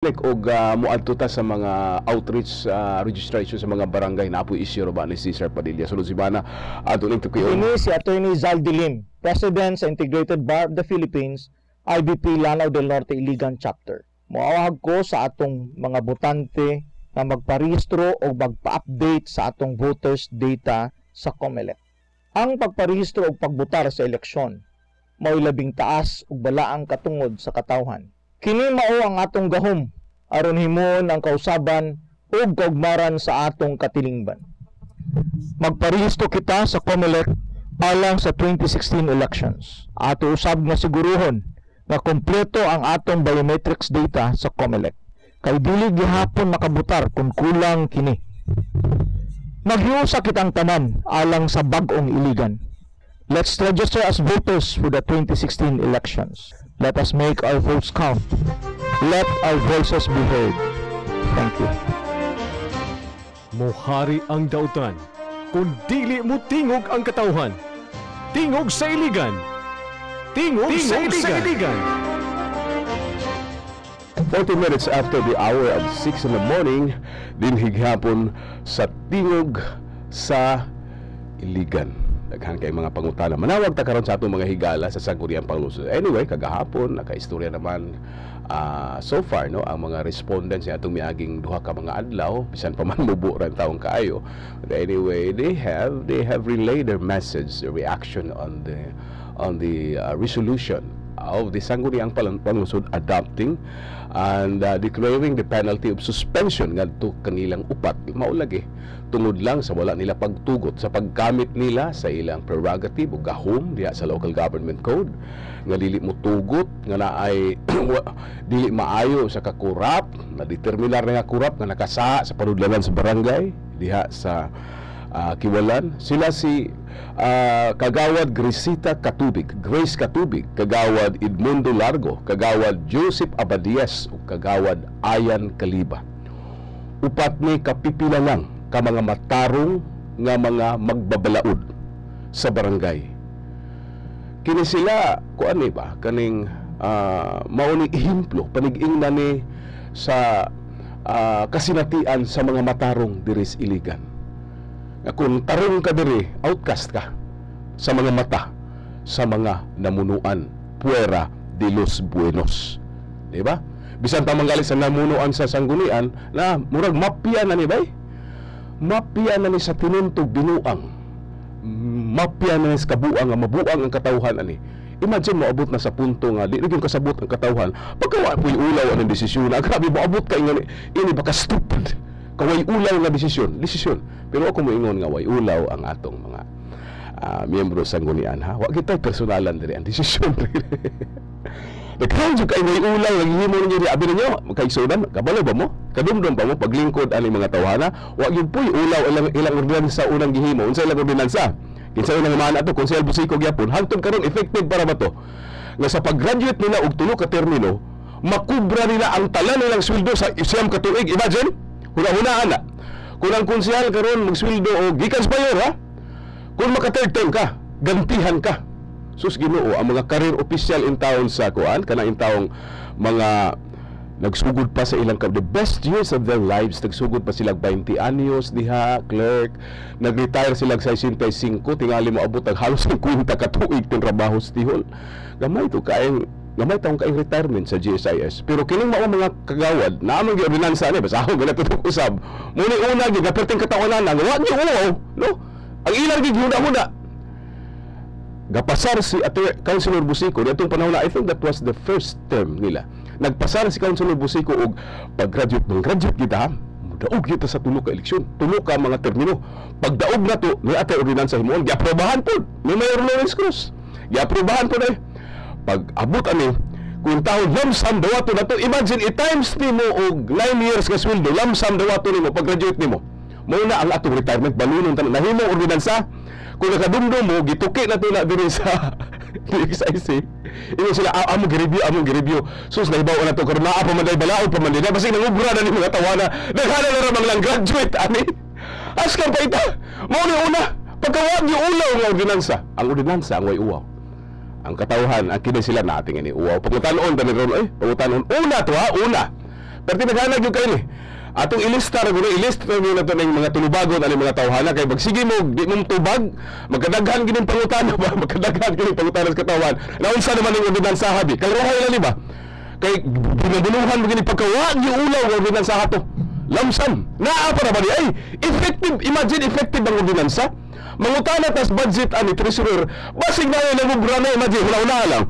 og moadto ta sa mga outreach registration sa mga barangay na apoy isyu ba ni Cesar Padilla. Sulod si bana ato ning tukiyon. Ini si Attorney Zal Dilim, President sa Integrated Bar of the Philippines, IBP Lanao del Norte Iligan Chapter. Moawag ko sa atong mga botante na magparehistro o magpa-update sa atong voters data sa COMELEC. Ang pagparehistro o pagbotar sa eleksyon mao'y labing taas ug balaang katungod sa katawhan. Kini mao ang atong gahom aron himon ang kausaban ug kaugmaran sa atong katilingban. Magparehistro kita sa COMELEC alang sa 2016 elections. Ato usab nga siguruhon nga kompleto ang atong biometrics data sa COMELEC. Kay dili gihapon makabutar kung kulang kini. Maghiusa kitang tanan alang sa bag-ong iligan. Let's register as voters for the 2016 elections. Let us make our votes count. Let our voices be heard. Thank you. Mohari ang dautan, kung dili mo tingog ang katawhan. Tingog sa iligan. Tingog sa iligan. 40 minutes after the hour of 6 in the morning, dinhig hapon sa tingog sa iligan. Daghan kay mga pangutana. Manawag ta karon sa atong mga higala sa Sangguniang Panglusod. Anyway, kagahapon nakaistorya naman so far no ang mga respondents sa atong miaging duha ka mga adlaw bisan pa man mubo ran taong kaayo. But anyway, they have relayed their message, their reaction on the resolution of the Sangguniang Panglusod adopting and declaring the penalty of suspension ngadto kanilang upat. Maulagi tungod lang sa wala nila pagtugot sa paggamit nila sa ilang prerogative o gahom diha sa local government code nga dili mo tugot nga naay dili maayo sa kakurap na determinar na nga kurap nga nakasa sa panudlanan sa barangay diha sa Kiwalan. Sila si Kagawad Grace Katubig, Kagawad Edmundo Largo, Kagawad Joseph Abadias ug Kagawad Ayan Kaliba. Upat ni kapipila lang ka mga matarong nga mga magbabalaod sa barangay. Kini sila kuan ni ba kaning mao ni ehemplo panig-ing na ni sa kasinatian sa mga matarong diri sa iligan. Kung tarong ka diri, outcast ka sa mga mata sa mga namunuan puwera de los buenos. Di ba? Bisan pa manggali sa namunuan sa sanggunian na murag mapya na ni bay. Mapya na ni sa tinuntog binuang. Mapya na ni sa kabuang, mabuang ang katawhan ani. Imagine mo abot na sa punto nga di gyud kasabot ang katawhan. Pagkawa puy ulaw ang desisyon. Grabe mo abot kay ngani ini baka stupid. Kaway ulaw nga desisyon. Pero ako moingon nga way ulaw ang atong mga miyembro sa sanggunian ha. Wa kita personalan diri ang desisyon. Nagkanjo kay way ulaw ang himo niya abi ninyo magkaigsunan kabalo ba mo? Kadumdum ba mo paglingkod ani mga tawhana? Wa gyud puy ulaw ilang ordinansa unang gihimo. Unsa ilang ordinansa? Kinsa nang mana ato Konsehal Busico gyapon hangtod karon effective para ba to? Nga sa pag-graduate nila og tulo ka termino, makubra nila ang talan nilang sweldo sa isang ka tuig. Imagine, huna-hunaan na. Kung ang konsehal karon magsweldo o gikan sa mayor ha? Kung maka-third term ka, gantihan ka. Sus Ginoo, ang mga career official in town sa kuan kana in taong mga nagsugod pa sa ilang the best years of their lives, nagsugod pa sila 20 anyos diha, clerk, nag-retire sila sa 65, tingali mo abot ang halos 50 ka tuig tin trabaho sa tihol. Gamay taong kaing retirement sa GSIS. Pero kining mao mga kagawad na among giordinansa ni basahon gala tutong usab. Muni una gyud naperting katawanan nga wa gyud no. Ang ilang gyud huna-huna. Gapasar si Councilor Busico atong panahon na I think that was the first term nila. Nagpasar si Councilor Busico og pag-graduate kita daog kita sa tulo ka eleksyon, tulo ka mga termino. Pagdaog na to ni atay ordinansa himon giaprobahan pod ni Mayor Lawrence Cruz. Giaprobahan pod ay pag-abot ani kung taon lamsam dawato na to, imagine i-times nimo og 9 years ka sweldo, lamsam dawato nimo pag-graduate nimo. Mao na ang atong retirement balunon tanan nahimo ordinansa. Kung nakadumdum mo gituki na to na diri sa DXIC. Ino sila among gi-review. Sus nahibaw na to karon naa pa man day balaod pa man din. Basta nangubra na ni mga tawana. Daghana na ra lang graduate ani. Askar pa ita. Mao ni una pagkawag ni ulaw nga ordinansa. Ang ordinansa ang way uwaw. Ang katawhan ang kini sila nating ini uwaw. Pagutanon ta ni ron pagutanon una to ha una. Pero tinaghanag yung kayo ni. Atong ilista na na ito ng mga tulubagon ang mga tawhana kay sige mo, di mong tubag, magkadaghan gining pangutana ba? Magkadaghan gining pangutana sa katawan. Naunsa naman yung ordinansaha di? Kay rohay lang ba? Kay binabunuhan mo gini pagkawa, yung ulaw ang ordinansaha to. Lamsam. Naa pa naman ay effective. Imagine effective ang ordinansa. Mangutana tas budget ani treasurer. Basig na yung namubra na, imagine, hula-hula lang.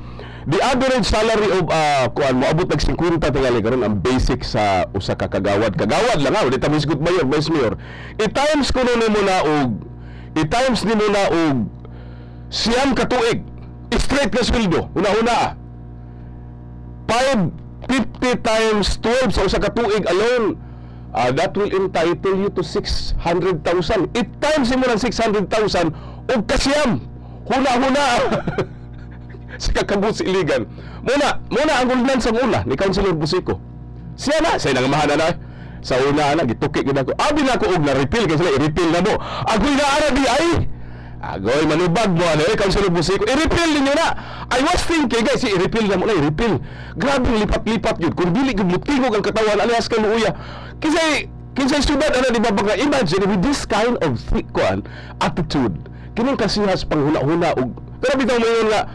The average salary of kuan mo abot nag 50 tingali karon ang basic sa usa ka kagawad lang ha dito misgot mayor vice mayor i-times kuno nimo na og i-times nimo na og siyam ka tuig straight ka sweldo una 550 times 12 sa usa ka tuig alone that will entitle you to 600,000 i-times nimo ng 600,000 og kasiyam huna sa kakabus iligan. Muna ang ordinansa una ni Councilor Busico. Siya na mahana na. Sa una na gitukik gid ako. Abi na ako og na repeal kay sila i-repeal na mo. Agoy na ara di ay. Agoy manubag mo ano Councilor Busico. I-repeal ninyo na. I was thinking guys, i-repeal na mo na i-repeal. Grabe lipat-lipat yun. Kung dili gud mutingog ang katawan alias kay luya. Kinsay syudad ana di ba baka imagine with this kind of attitude. Kining kasihas panghuna-huna og pero bitaw mo yun nga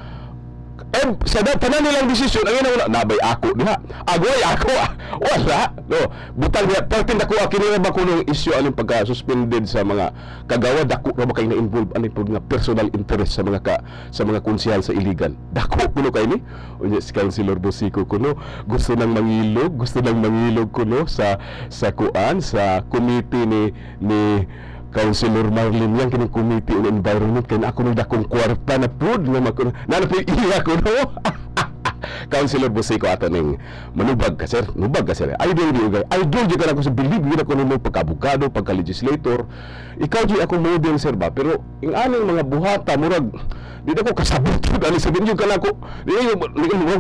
sa tanan nilang desisyon ang ina nabay ako diha agoy ako wala no butang diha pertin ako kini ba kuno issue aling pagka suspended sa mga kagawad dako ra ba kay na involve ani pud nga personal interest sa mga konsehal sa iligan dako kuno kay ni unya si Councilor Busico kuno gusto nang mangilog kuno sa kuan sa committee ni Councilor Marlin yang kining committee on environment kay ako nang dakong kwarta na pud nga nanapay iya ko no. Councilor Busico ato ning manubag ka sir. Idol gyud ako sa believe gyud ako nimo pagka-abogado, pagka-legislator. Ikaw gyud ako model sir ba pero ing aning mga buhata murag di ko kasabot ani sa binyo kana ko. Di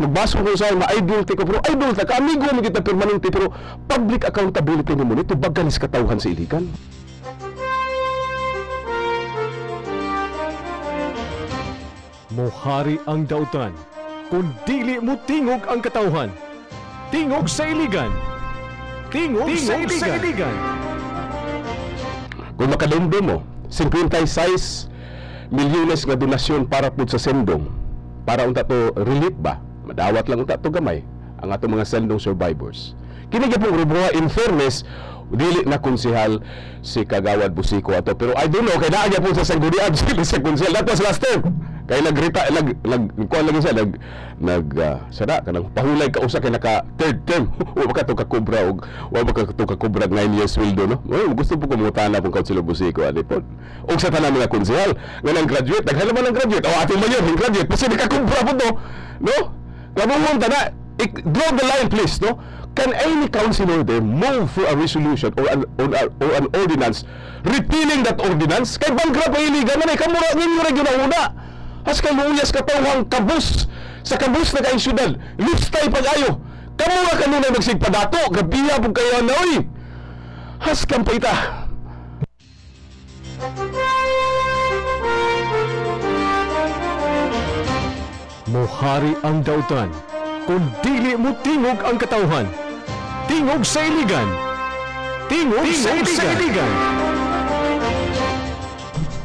magbaso ko sa mga idol ko pero idol ta ka amigo mo kita permanente pero public accountability nimo nito bagan sa katawhan sa iligan. Mohari ang dautan, kung dili mo tingog ang katawhan. Tingog sa iligan. Tingog sa iligan. Kung makadundo mo, 56 milyones nga donasyon para po sa sendong. Para unta to relief ba? Madawat lang unta to gamay ang ato mga sendong survivors. Kini gyapon rubuha in fairness dili na konsehal si Kagawad Busico ato pero I don't know kay naa gyapon sa sanggunian sa konsehal that was last term. Kay nagrita kuan lagi siya sada kanang pahulay ka usa kay naka third term wa ka to ka kubra og wa ka to ka kubra 9 years sweldo no gusto po kumutana pong Councilor Busico ali pod og sa tanan mga konsehal nga nang graduate daghan naman ang graduate o ating mayor ng graduate kasi ka kubra po to no kabuhon ta na draw the line please no. Can any councilor there move for a resolution or an ordinance repealing that ordinance? Kay banggra pa iligan na kamura ninyo ra gyud una. Has kay luyas ka tawang kabus sa kabus na kay syudad. Lustay pag-ayo. Kamura kanunay magsigpadato, gabiya pug kayo na oy. Has kam paita. Mohari ang dautan, kung dili mo tingog ang katawhan. Tingog sa iligan. Tingog sa iligan.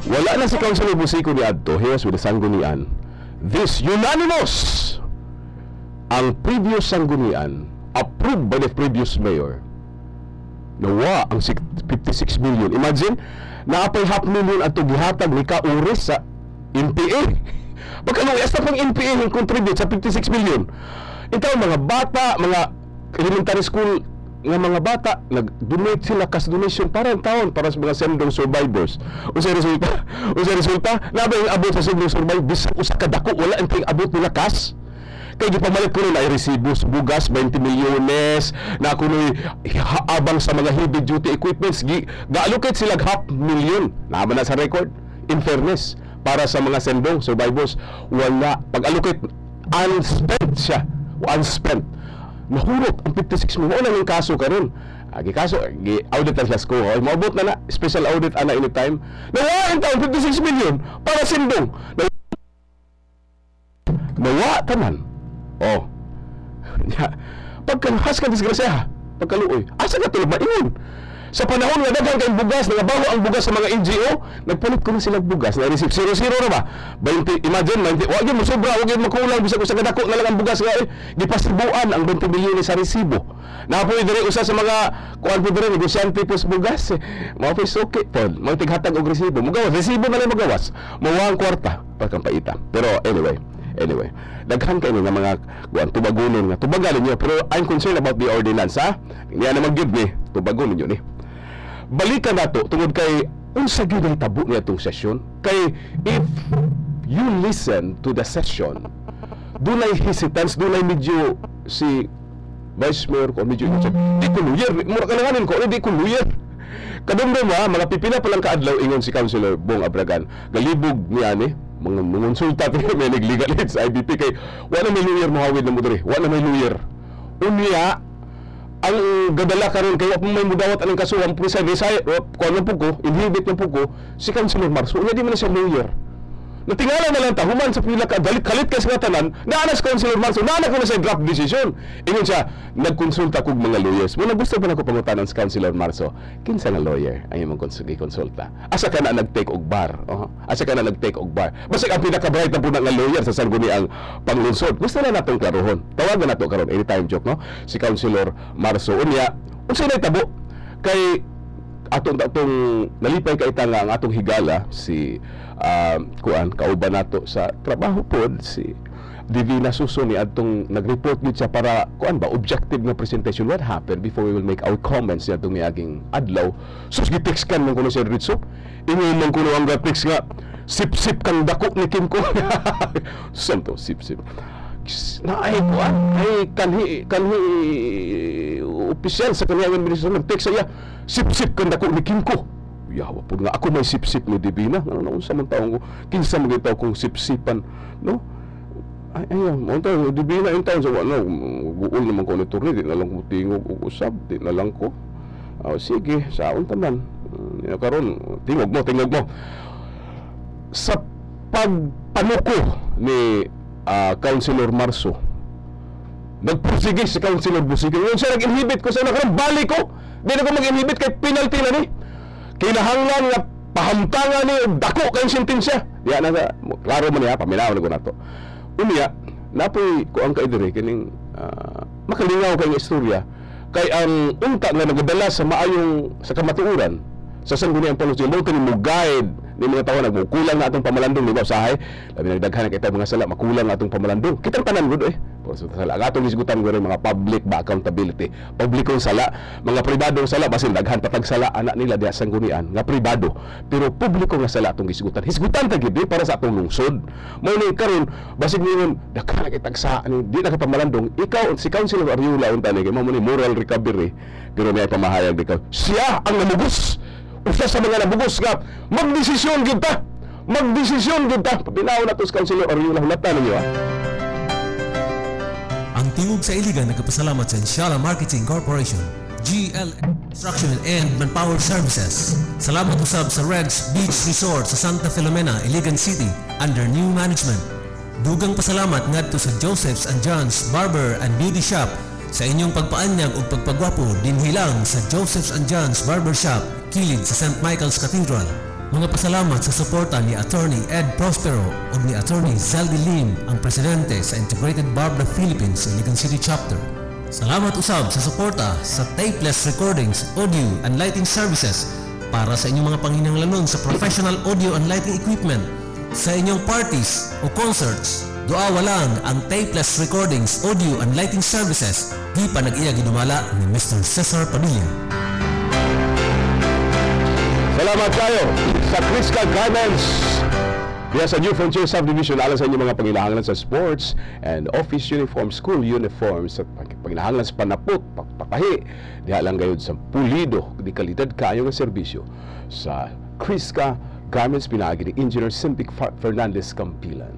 Wala na si Councilor Busico ni adto. He was with the sanggunian. This unanimous. Ang previous sanggunian approved by the previous mayor. Nawa ang 56 million. Imagine, naapay $500,000 ato gihatag ni Kauris sa NPA. Pagkaluyas na pang NPA yung contribute sa 56 million. Ito mga bata, mga elementary school nga mga bata nag-donate sila cash donation para ang taon para sa mga sendong survivors. Usa resulta nabay ang abot sa sendong survivors usa ka dako wala ang abot nila cash. Kay gipamalit ko na recibos bugas 20 milyones na kunoy abang sa mga heavy duty equipments ga-allocate sila $500,000 naman na sa record in fairness para sa mga sendong survivors wala pag-allocate unspent nahurot ang 56 million. Wala yung kaso karon. Audit ang slasko. Maabot na special audit ana anytime. Nawa ang taon 56 million para sindong. Nawa tanan. Pagkanhas ka disgrasya. pagkaluoy. Asa ka tulog maingon? Sa panahon nga daghan kay bugas, nangabaho ang bugas sa mga NGO, nagpalit ko na sila bugas, na-receive 0-0 na ba? 20, imagine, 20, wag yun mo sobra, wag yun makulang, bisag sa kadako na lang ang bugas nga, gipasibuan ang 20 milyon sa resibo. Napoy diri usa sa mga kuan po diri negosyante pos bugas. Mao pa okay, tol. Mao tighatag og resibo. Mugawas, resibo na lang magawas. Mao ang kwarta pagkang paita. Pero anyway, daghan kayo nga mga kuan tubagonon nga tubagalin niyo, pero I'm concerned about the ordinance, ha. Hindi na mag-give ni tubagonon niyo ni. Balikan nato tungod kay unsa gyud ang tabo niya itong session. Kay if you listen to the session, dunay hesitance, dunay medyo si Vice Mayor ko medyo di ko lawyer, mura kalanganin ko, di ko lawyer. Kadumdum mga pipila pa lang kaadlaw ingon si Councilor Bong Abragan, galibog niya ni mga monsulta may nagligal sa IBP kay wala may lawyer mohawid na mo diri, wala may lawyer. Unya ang gadala karon kay wa may mudawat anong kaso ang pulis sa ko ano po ko inhibit ng po ko si Councilor Marso, unya di man siya lawyer. Natingala na lang ta, human sa pila ka, kalit ka sa tanan, naanas Councilor Marso, naanak ko na sa draft decision. Ingon siya, nagkonsulta kog mga lawyers. Muna gusto pa na ko pangutanan sa Councilor Marso, kinsa nga lawyer ang imong konsulta? Asa ka na nag-take og bar? Asa ka na nag-take og bar? Basta ang pinaka-bright na po nga lawyer sa sangguni ang panglungsod. Gusto na natong klarohon. Tawagan nato karon anytime joke, no? Si Councilor Marso. Unya, unsa na tabo? Kay atong nalipay kay nga ang atong higala si kauban nato sa trabaho pod si Divina Suso ni atong nag-report gid siya para objective na presentation what happened before we will make our comments sa atong miaging adlaw. Sus gitext kan man kuno si Ritso. Ingon man kuno ang text nga sip-sip kang dako ni Kim ko. Santo sip-sip. Na ay kanhi opisyal sa kaniyang administrasyon nag-text siya sip-sip kang dako ni Kim ko. Yawa po nga ako may sip-sip ni Divina. Ano sa man taong kinsa man gitaw kung sip-sipan, no? Ayun, mo tayo Divina in taon sa ano, guol naman ko ni Torre, di na lang ko tingog og usab, di na lang ko. Sige, saon tanan. Karon tingog mo. Sa pagpanuko ni Councilor Marso, nagpursige si Councilor Busige. Yun siya nag-inhibit ko sa nakarang balik ko. Di na ko mag-inhibit kay penalty na ni. Kinahanglan nga pahamtangan ni dako kay sentensya. Diya na klaro man niya paminaw na ko nato. Unya, napoy ko ang kaidiri kining makalingaw kay istorya kay ang unta nga nagadala sa maayong sa kamatuoran sa sangguniang policy mo mo guide ni mga tawo nagkulang na atong pamalandong di ba usahay labi nagdaghan na kita mga sala makulang na atong pamalandong kitang tanan gud sa sala atong isgutan gud mga public ba accountability publikong sala mga pribadong sala basin daghan patag sala anak nila diha sanggunian nga pribado pero publiko nga sala atong hisgutan ta gid para sa atong lungsod mao ni karon basig ningon daghan na kitag sa di na ka pamalandong ikaw si Councilor Ariola unta ni mao ni moral recovery pero may pamahayag dikaw siya ang namugos usa sa mga nabugos nga magdesisyon gyud ta pabinaw na to sa Councilor Ariola hulatan ninyo Ang Tingog sa Iligan nagpasalamat sa Inshallah Marketing Corporation, GL Construction and Manpower Services. Salamat usab sa Regs Beach Resort sa Santa Filomena, Iligan City under new management. Dugang pasalamat ngadto sa Joseph's and John's Barber and Beauty Shop sa inyong pagpaanyag ug pagpagwapo dinhilang sa Joseph's and John's Barber Shop kilid sa St. Michael's Cathedral. Mga pasalamat sa suporta ni Attorney Ed Prospero o ni Attorney Zeldy Lim, ang presidente sa Integrated Bar of the Philippines sa Iligan City Chapter. Salamat usab sa suporta sa Tapeless Recordings, Audio and Lighting Services para sa inyong mga panginahanglanon sa professional audio and lighting equipment sa inyong parties o concerts. Duawa lang ang Tapeless Recordings, Audio and Lighting Services. Di pa nag-iya gidumala ni Mr. Cesar Padilla. Salamat kayo sa Crisca Garments diya sa New Frontier Subdivision alang sa inyong mga pangilahanglan sa sports and office uniform, school uniforms at pangilahanglan sa panapot, pagpapahi diya lang gayud sa pulido di kalidad kayo nga serbisyo sa Crisca Garments pinaagi ni Engineer Simpic Fernandez Campilan.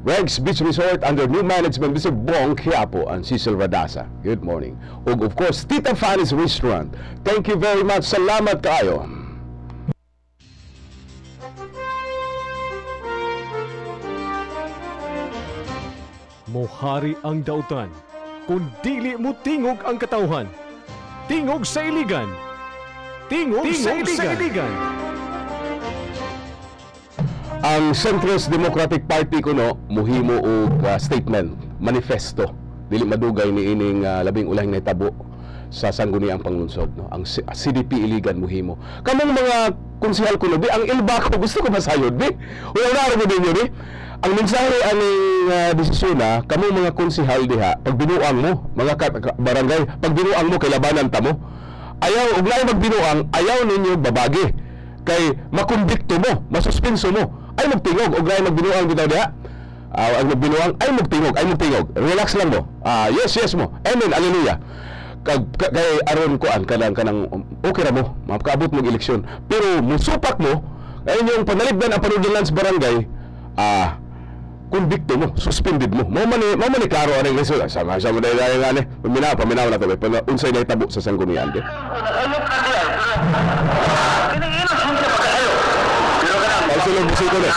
Regs Beach Resort under new management Mr. Bong Quiapo and Cecil Radasa. Good morning. Ug of course Tita Fanny's Restaurant. Thank you very much. Salamat kayo. Mohari ang dautan, kung dili mo tingog ang katawhan. Tingog sa Iligan. Tingog sa Iligan. Ang Centrist Democratic Party kuno muhimo og statement, manifesto dili madugay ni ining labing ulahing nahitabo sa sangguniang panglungsod, no? Ang CDP Iligan muhimo. Kamong mga konsehal kuno di ang Ilbaco gusto ko masayod di. Wala na ro ninyo di. Ang mensahe aning desisyon na kamong mga konsehal diha pag binuang mo mga barangay pag binuang mo kay labanan ta mo. Ayaw ug lain magbinuang, ayaw ninyo babagi kay makumbikto mo, masuspenso mo. Ay magtingog og lain magbinuang bitaw diha. Ang magbinuang ay magtingog. Relax lang mo. Yes mo. Amen. Hallelujah. Kay aron ko kanang okay ra mo, makaabot mo eleksyon. Pero musupak mo ay yung panalibdan ang panudulan sa barangay, konbikto mo, suspended mo. Mao man ni klaro aning resulta. Sama mo dai ngani. Paminaw na to unsay nahitabo sa sanggunian di. Sulong bisiko na.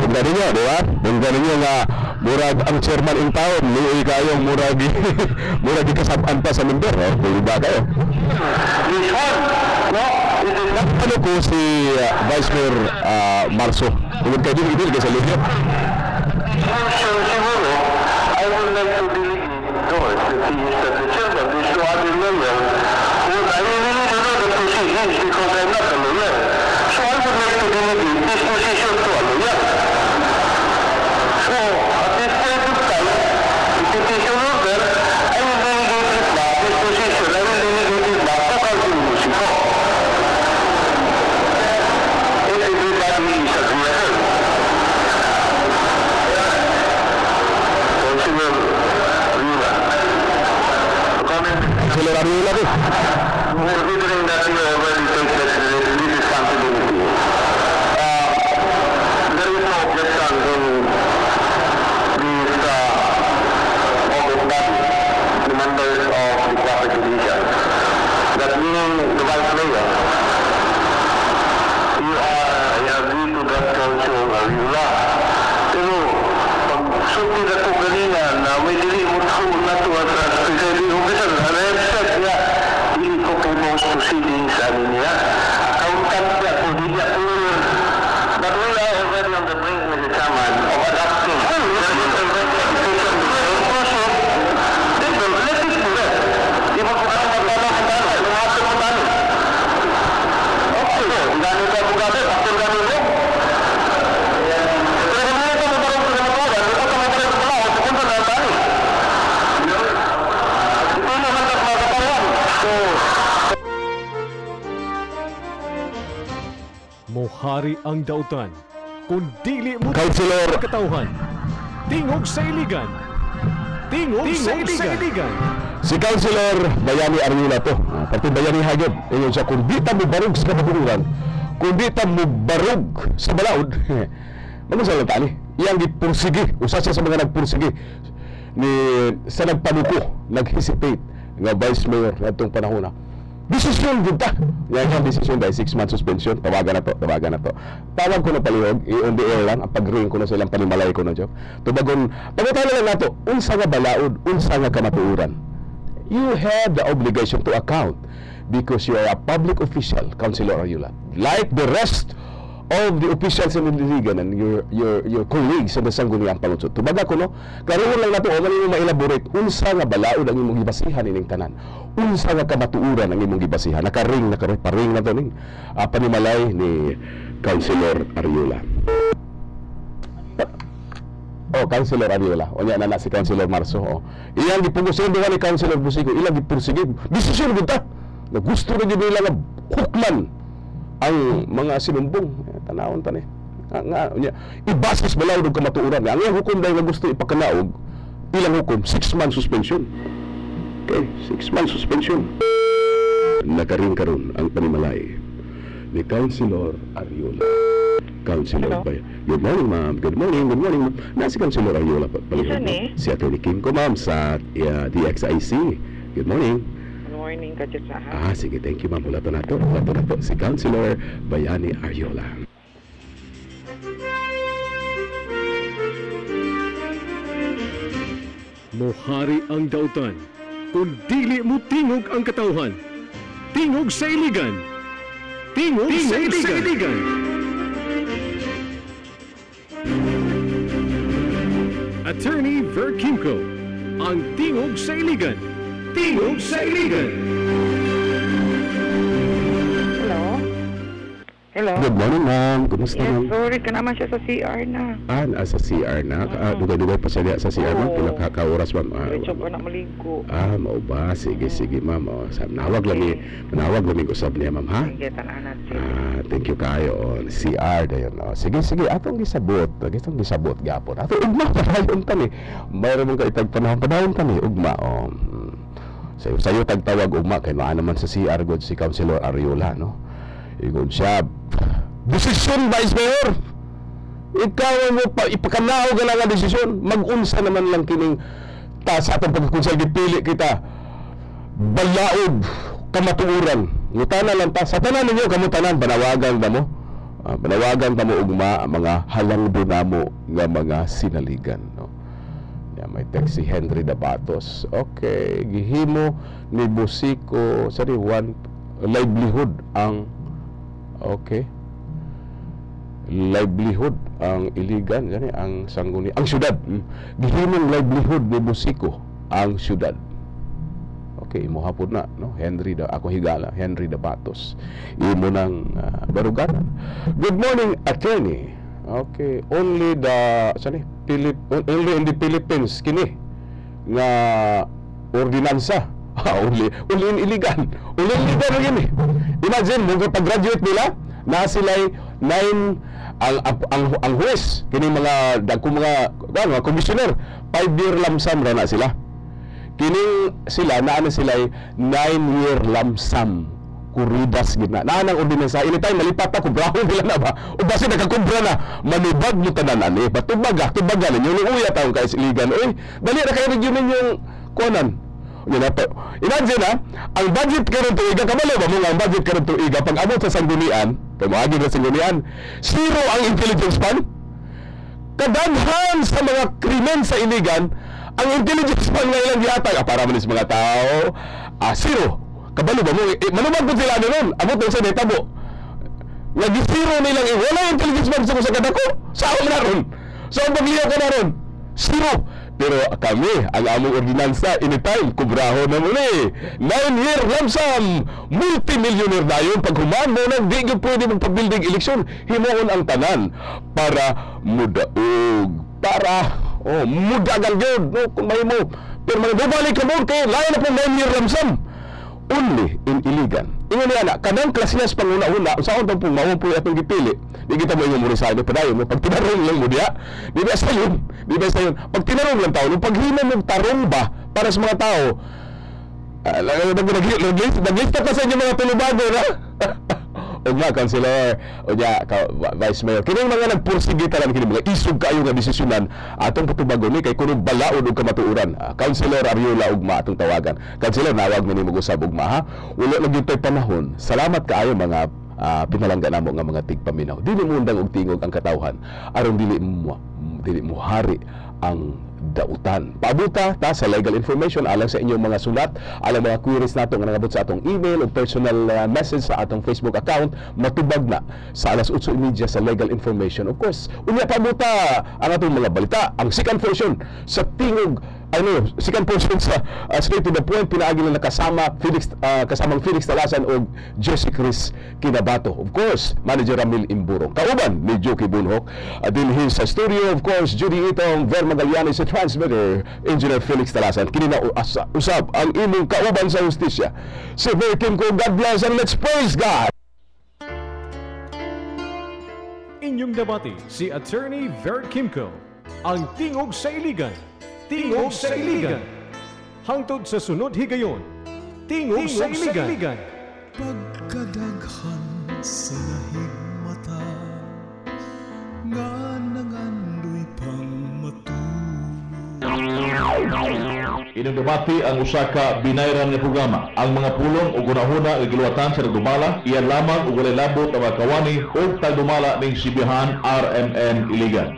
Ganda niyo, di ba? Ganda niyo nga murag ang chairman in town, luoy kayong murag ikasabaan pa sa member, no? Di ba kayo? Ano ko si Vice Mayor Marso? Tungod kayo din sa Lugyo? Siguro, I would like to delegate George if he is the chairman. These two other members, I really don't know the proceedings because I'm not a lawyer. So I would like to delegate this position to a lawyer. So, at this point of time, if it is an order, I will delegate it back, this position, I will delegate it back to Council Musico. If everybody is agreeable. Councilor Ariola. Councilor Ariola ko. Considering that you already take this responsibility, there is no objection in these audit body, the members of the Traffic Division. That meaning the Vice Mayor, you agree to that Council Ariola. Pero, pag suti na ito kanina na may dili mo na ito at presiding officer, na-expect niya, dili ko kay most proceedings ano niya. Accountant niya po, di niya po yun. But we are already on the brink, Mr. Chairman, of adopting the intervention process. Let it do that. Di ba po kasi magkano? Lumakas mo tayo. Okay, ang dami ka po gano'n, ako gano'n mo. Mohari ang dautan, kung dili mo Councilor katauhan. Tingog sa Iligan. Tingog sa Iligan. Si Councilor Bayani Ariola to. Pati Bayani Hagib. Ingon siya, kung di ta mo barug sa kababuran, kung di ta mo barug sa balaod, magsalita ni. Iyang gipursige, usa siya sa mga nagpursige ni sa nagpanuko, nag-hesitate nga Vice Mayor na itong panahon na. Desisyon gud ta. Yan ang desisyon dahil 6-month suspension. Tawagan na to. Tawag ko na palihog, on the air lang, ang pag-ring ko na silang panimalay ko na joke. Tubagon, pagkatala lang nato, unsa nga balaod, unsa nga kamatuuran. You have the obligation to account because you are a public official, Councilor Ariola. Like the rest of the officials in the Iligan and your colleagues sa sangguniang pangunsod. Tubaga ko no, karon lang nato o man ma-elaborate unsa nga balaod ang imong gibasihan ining tanan. Unsa nga kamatuuran ang imong gibasihan. Nakaring na to ning panimalay ni Councilor Ariola. Councilor Ariola. Unya na si Councilor Marso. Iyang gipugusin diha ni Councilor Busigo, ilang gipursige. Desisyon gud ta. Gusto na gid nila nga hukman ang mga sinumbong, tanawon tani. Ibasis balaod og kamatuoran. Ang iyang hukom dahil nga gusto ipakanaog, ilang hukom 6 months suspension. Okay, 6 months suspension. Nakaring karon ang panimalay ni Councilor Ariola. Councilor Bay. Good morning, ma'am. Good morning. Good morning, ma'am. Nasi Councilor Ariola palihog. Si Atty. Kim ko, ma'am, sa DXIC. Good morning. Good morning, Kachusahan. Sige, thank you, ma'am. Mula to na to. Si Councilor Bayani Ariola. Mohari ang dautan, kung dili mo tingog ang katawhan. Tingog sa iligan. Tingog sa iligan. Attorney Ver Kimco, ang tingog sa iligan. Tingog sa iligan. Hello? Good morning, ma'am. Kumusta, Yes, ma'am? sorry ka naman siya sa CR na. Sa CR na? Dugay-dugay pa siya sa CR, ma'am. Pila ka oras, ma'am? Diretso pa na maligo. Mao ba? Sige, ma'am. Nawag lang usab niya, ma'am, ha? Sige, tananan siya. Thank you kayo. CR dayon. Sige, atong gisabot gapon. Ato ugma padayon tani. Mayroon mong kaitag panahon tani ugma. Sayo tagtawag ugma kay naa naman sa CR god si Councilor Ariola, no? Igon siya, desisyon, Vice Mayor. Ikaw mo pa ipakanao ka lang ang desisyon. Mag-unsa naman lang kining sa atong pagkakonsel gipili kita. Balaod, kamatuuran. Ngutana lang ta. Sa tanan ninyo, kamutanan, banawagan ba mo? Banawagan ba mo ugma ang mga halangdo namo nga mga sinaligan, no? May text si Henry Dabatos. Okay, gihimo ni Busiko, one livelihood ang livelihood ang iligan, gani ang sangguni, ang syudad. Gihimong livelihood ni Busiko ang syudad. Okay, imo hapon na, no? Henry Dabatos. Imo nang baruganan. Good morning, attorney. Okay, only in the Philippines kini nga ordinansa. Only in iligan. Only in iligan rin eh. Imagine, mong pag-graduate nila, na sila'y 9, ang huwes, kini mga commissioner, 5-year lamsam na sila. Kini sila, sila'y 9-year lamsam. Kuridas gina. Naanang ordinansa, anytime malipat na, kubrahon nila na ba? O basi nakakubra na, manibag mo tananan eh. Tubaga ninyo, yung uya taong kayo iligan. Uy, dali na kayo rin yung kuanan. Imagine ang budget karon tuiga kabalo ba mo ang budget karon tuiga pag abot sa sanggunian, pamagi na sanggunian, zero ang intelligence fund. Kadaghan sa mga krimen sa iligan, ang intelligence fund nga ilang gihatag para man sa mga tao, zero. Kabalo ba mo manubag pud sila nun, abot na sa netabo. Nag-zero nilang wala intelligence fund sa kadako. Sao na ron? So ang pagliyaw ka na ron, zero. Pero kami, ang among ordinansa, anytime, kubrahon na muli. 9-year lamsam, multimillionaire na yun. Pag human mo nang di yung pwede magpabuilding eleksyon, himuon ang tanan para mudaog. Mudagan yun. No, kung may mo. Pero magbabalik ka mo, kaya layo na po 9-year lamsam. Only in iligan. Ingon niya kanang klasiyas panguna-una, saan itong pong mawang po itong gipili. Di kita mo yung murisahin mo padayon mo. Pag tinarong lang mo diya, di ba sa yun? Pag tinarong lang tao, nung paghina mo tarong ba para sa mga tao, naglista ka sa inyo mga tulubago na. O nga, Councilor, o nga, Vice Mayor, kining mga nagpursige talan, kining mga isog kayo nga desisyonan, atong patubago ni, kay kunong balaod o kamatuuran. Councilor Ariola, ugma atong tawagan. Councilor, nawag na ni mag-usab ugma, ha? Wala lang yung panahon. Salamat kaayo mga pinalangga namo nga mga tigpaminaw. Dili mo undang og tingog ang katawhan, aron dili mo hari ang dautan. Paabuta ta sa legal information alang sa inyong mga sulat, alang mga queries nato nga nangabot sa atong email o personal message sa atong Facebook account, matubag na sa alas 8:30 sa legal information. Of course, unya paabuta ang atong mga balita, ang second portion sa tingog second portion sa straight to the point, pinaagi na nakasama kasamang Felix Talasan o Jesse Chris Kinabato. Of course, Manager Ramil Imburong. Kauban ni Joki Bunhok. Din sa studio, of course, Judy Itong, Ver Magallanes, sa transmitter, Engineer Felix Talasan. Kini na usab ang imong kauban sa hustisya. Si Ver Kimco, God bless and let's praise God! Inyong debate si Attorney Ver Kimco, ang tingog sa iligan. Tingog sa iligan. Hangtod sa sunod higayon. Tingog sa iligan. Pagkadaghan sa lahing mata, Ining debate ang usa ka binayran nga programa. Ang mga pulong o gunahuna nga giluwatan sa nagdumala, iyan lamang og walay labot ang mga kawani o tagdumala ning sibihan RMN Iligan.